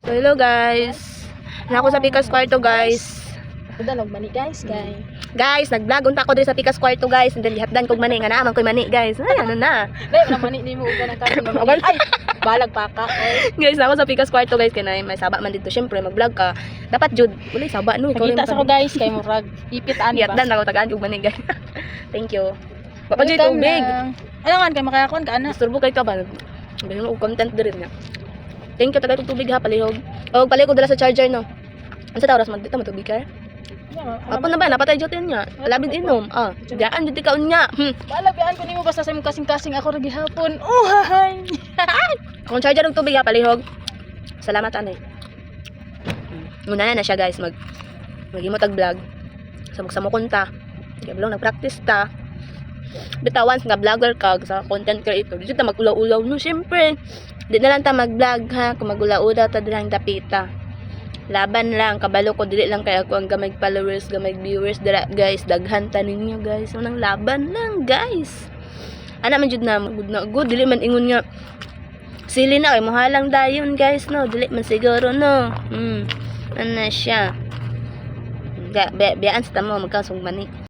Hello guys. Nako sa Pikas Kwarto guys. Danog mani guys, Guys, nag-vlog unta ko diri sa Pikas Kwarto guys. And then lihatdan kog mani nga naaman koy mani guys. Ay ano na. Dai na mani nimo uga ng karon. Ay, balag pa ka. Guys, ako sa Pikas Kwarto guys kay may saba man dito. Syempre mag-vlog ka. Dapat jud uli saba no. Kita sa ko guys kay murag ipit ani ba. Lihatdan ako tagaan og mani guys. Thank you. Papa jud tubig. Ano kan kay makayakon ka ana. Disturbo kay ka ba? Ganun og content diri niya. Thank you tagay og tubig ha palihog. Og palihog dala sa charger no. Unsa ta oras man dito matubig ka? Apo na ba napatay jud niya. Labid inom. Diyan jud ka unya. Balag bian ko nimo basta sa imong kasing-kasing ako ra gihapon. Oh, hay. Kung charger og tubig ha palihog. Salamat anay. Muna na siya guys maghimo tag vlog. Sa mo kunta. Kaya belong nagpractice ta. Bitawan nga vlogger ka sa content creator. Dito ta magulaw-ulaw no syempre. Di na lang ta mag-vlog ha kung magulaw-ulaw ta dirang dapita. Laban lang kabalo ko dili lang kay ako ang gamay followers, gamay viewers dira guys. Daghan ta ninyo guys. Unang laban lang guys. Ana man jud na good dili man ingon nga sili na kay mohalang dayon guys no. Dili man siguro no. Ana siya. Biyaan sa tamo magkasong mani.